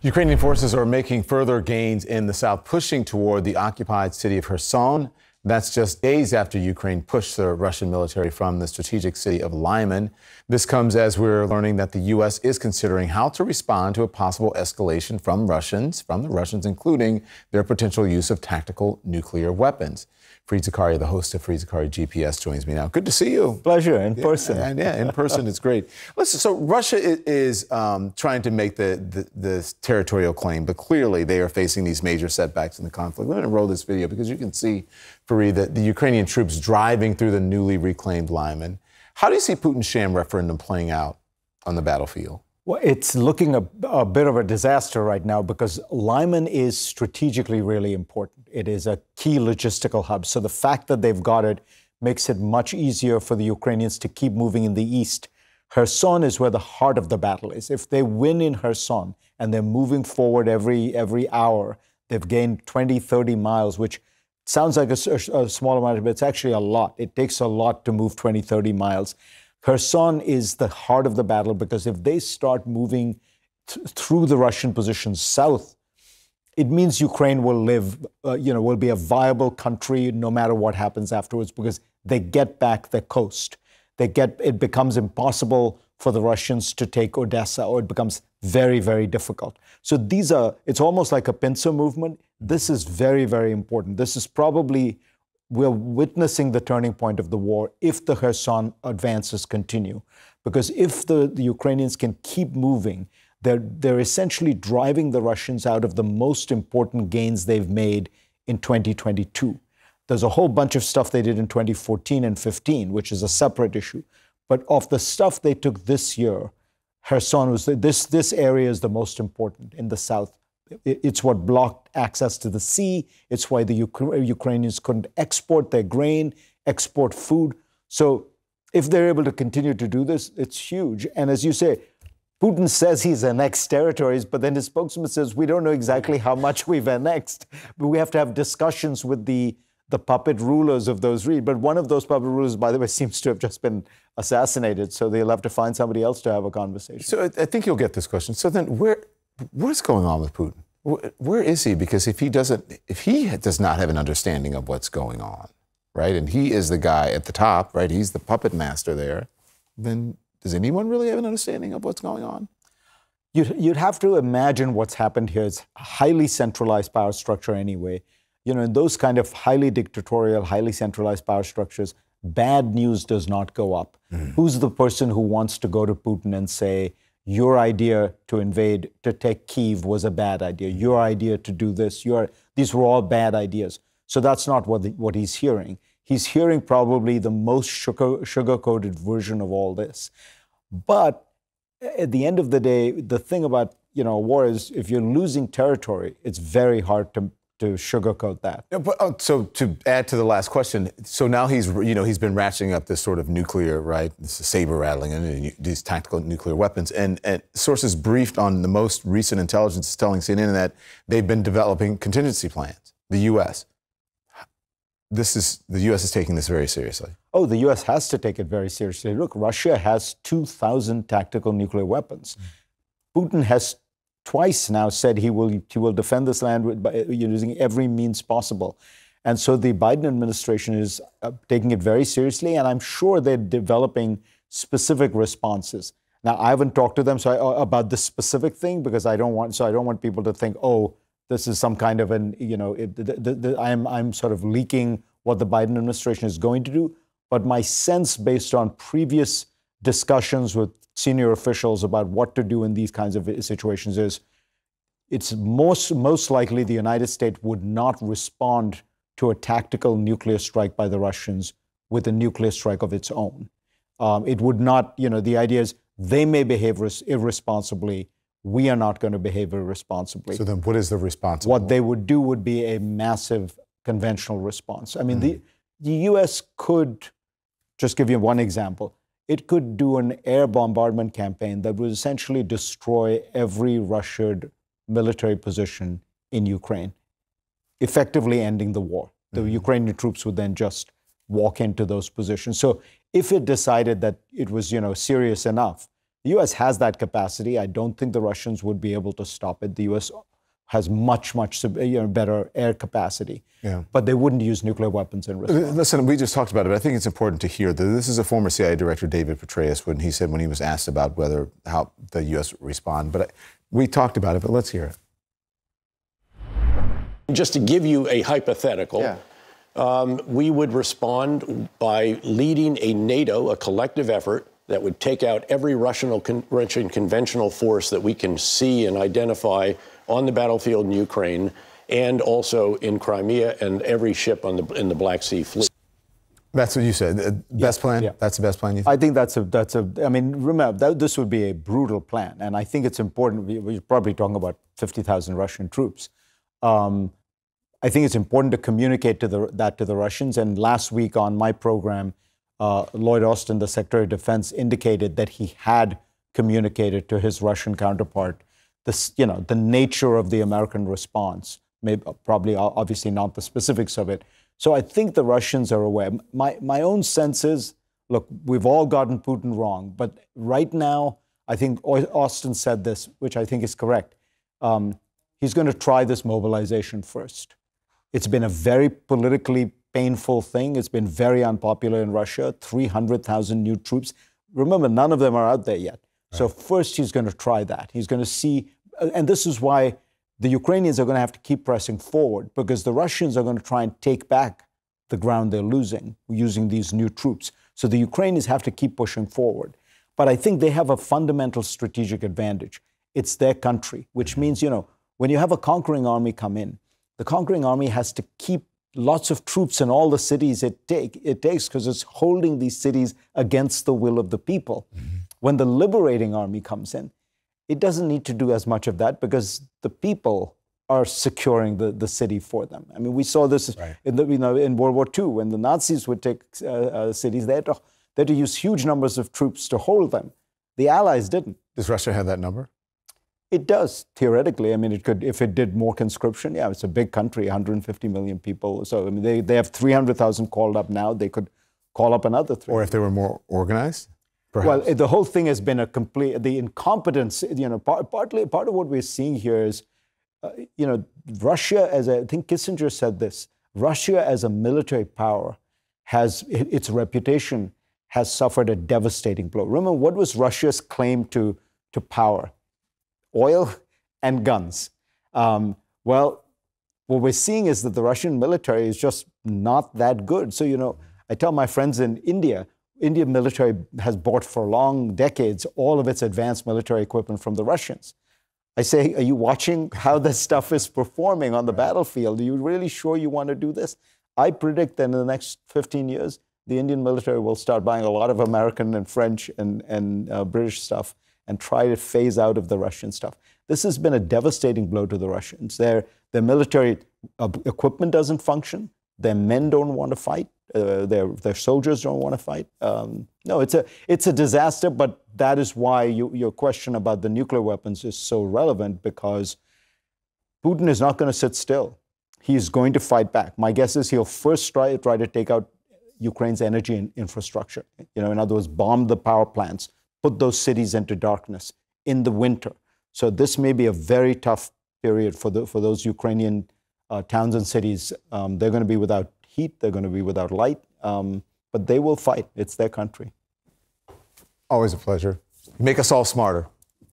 Ukrainian forces are making further gains in the south, pushing toward the occupied city of Kherson. That's just days after Ukraine pushed the Russian military from the strategic city of Lyman. This comes as we're learning that the U.S. is considering how to respond to a possible escalation from the Russians, including their potential use of tactical nuclear weapons. Fareed Zakaria, the host of Fareed Zakaria GPS, joins me now. Good to see you. Pleasure, in person. Yeah, in person, it's great. Listen, so Russia is trying to make the territorial claim, but clearly they are facing these major setbacks in the conflict. We're going to roll this video because you can see, Fareed, that the Ukrainian troops driving through the newly reclaimed Lyman. How do you see Putin's sham referendum playing out on the battlefield? Well, it's looking a bit of a disaster right now because Lyman is strategically really important. It is a key logistical hub. So the fact that they've got it makes it much easier for the Ukrainians to keep moving in the east. Kherson is where the heart of the battle is. If they win in Kherson and they're moving forward every hour, they've gained 20, 30 miles, which sounds like a small amount, but it's actually a lot. It takes a lot to move 20, 30 miles. Kherson is the heart of the battle because if they start moving through the Russian positions south, it means Ukraine will will be a viable country no matter what happens afterwards because they get back their coast. It becomes impossible for the Russians to take Odessa, or it becomes very, very difficult. So it's almost like a pincer movement. This is very, very important. This is probably, we're witnessing the turning point of the war if the Kherson advances continue. Because if the Ukrainians can keep moving, they're essentially driving the Russians out of the most important gains they've made in 2022. There's a whole bunch of stuff they did in 2014 and 15, which is a separate issue. But of the stuff they took this year, Kherson was, this area is the most important in the south. It's what blocked access to the sea. It's why the Ukrainians couldn't export their grain, export food. So if they're able to continue to do this, it's huge. And as you say, Putin says he's annexed territories, but then his spokesman says, we don't know exactly how much we've annexed. But we have to have discussions with the puppet rulers of those regions. But one of those puppet rulers, by the way, seems to have just been assassinated. So they'll have to find somebody else to have a conversation. So I think you'll get this question. So then what's going on with Putin? Where is he? Because if he does not have an understanding of what's going on, right, and he is the guy at the top, right, he's the puppet master there, then does anyone really have an understanding of what's going on? You'd have to imagine what's happened here. It's a highly centralized power structure anyway. You know, in those kind of highly dictatorial, highly centralized power structures, bad news does not go up. Who's the person who wants to go to Putin and say, your idea to invade, to take Kyiv was a bad idea. Your idea to do this, these were all bad ideas. So that's not what he's hearing. He's hearing probably the most sugar-coated version of all this. But at the end of the day, the thing about war is if you're losing territory, it's very hard to sugarcoat that. But, so to add to the last question, so now he's been ratcheting up this sort of nuclear, right, this saber rattling and these tactical nuclear weapons. And sources briefed on the most recent intelligence is telling CNN that they've been developing contingency plans, the U.S. The U.S. is taking this very seriously. Oh, the U.S. has to take it very seriously. Look, Russia has 2,000 tactical nuclear weapons. Putin has twice now said he will defend this land by using every means possible. And so the Biden administration is taking it very seriously, and I'm sure they're developing specific responses. Now, I haven't talked to them about this specific thing because I don't want people to think, oh, this is some kind of I'm sort of leaking what the Biden administration is going to do. But my sense, based on previous discussions with senior officials about what to do in these kinds of situations, is it's most likely the United States would not respond to a tactical nuclear strike by the Russians with a nuclear strike of its own. It would not, the idea is they may behave irresponsibly. We are not going to behave irresponsibly. So then what is the response? What they would do would be a massive conventional response. I mean, the U.S. could, just give you one example, it could do an air bombardment campaign that would essentially destroy every Russian military position in Ukraine, effectively ending the war. The Ukrainian troops would then just walk into those positions. So if it decided that it was, serious enough, The U.S. has that capacity. I don't think the Russians would be able to stop it. The U.S. has much better air capacity. Yeah. But they wouldn't use nuclear weapons in response. Listen, we just talked about it, but I think it's important to hear that this is a former CIA director, David Petraeus, when he said, when he was asked about how the U.S. would respond. But we talked about it, but let's hear it. Just to give you a hypothetical, we would respond by leading a NATO, a collective effort that would take out every Russian conventional force that we can see and identify on the battlefield in Ukraine and also in Crimea and every ship in the Black Sea fleet. That's what you said. Best plan? Yeah. That's the best plan you think? I think I mean, remember, this would be a brutal plan. And I think it's important. We're probably talking about 50,000 Russian troops. I think it's important to communicate that to the Russians. And last week on my program, Lloyd Austin, the Secretary of Defense, indicated that he had communicated to his Russian counterpart the nature of the American response, probably obviously not the specifics of it. So I think the Russians are aware. My own sense is, look, we've all gotten Putin wrong, but right now, I think Austin said this, which I think is correct. He's going to try this mobilization first. It's been a very politically painful thing. It's been very unpopular in Russia, 300,000 new troops. Remember, none of them are out there yet. Right. So first he's going to try that. He's going to see, and this is why the Ukrainians are going to have to keep pressing forward, because the Russians are going to try and take back the ground they're losing using these new troops. So the Ukrainians have to keep pushing forward. But I think they have a fundamental strategic advantage. It's their country, which means, when you have a conquering army come in, the conquering army has to keep lots of troops in all the cities it takes because it's holding these cities against the will of the people. Mm-hmm. When the liberating army comes in, it doesn't need to do as much of that because the people are securing the city for them. I mean, we saw this right. in World War II when the Nazis would take cities. They had to use huge numbers of troops to hold them. The Allies didn't. Does Russia have that number? It does, theoretically. I mean, it could, if it did more conscription. Yeah, it's a big country, 150 million people. So, I mean, they have 300,000 called up now. They could call up another 300,000. Or if they were more organized, perhaps? Well, the whole thing has been the incompetence, part of what we're seeing here is, Russia, I think Kissinger said this, Russia as a military power its reputation has suffered a devastating blow. Remember, what was Russia's claim to power? Oil and guns. Well, what we're seeing is that the Russian military is just not that good. So, I tell my friends in India, Indian military has bought for long decades all of its advanced military equipment from the Russians. I say, are you watching how this stuff is performing on the battlefield? Are you really sure you want to do this? I predict that in the next 15 years, the Indian military will start buying a lot of American and French and British stuff and try to phase out of the Russian stuff. This has been a devastating blow to the Russians. Their military equipment doesn't function. Their men don't want to fight. Their soldiers don't want to fight. No, it's a disaster, but that is why your question about the nuclear weapons is so relevant, because Putin is not going to sit still. He's going to fight back. My guess is he'll first try to take out Ukraine's energy infrastructure. In other words, bomb the power plants, put those cities into darkness in the winter. So this may be a very tough period for those Ukrainian towns and cities. They're going to be without heat. They're going to be without light. But they will fight. It's their country. Always a pleasure. You make us all smarter.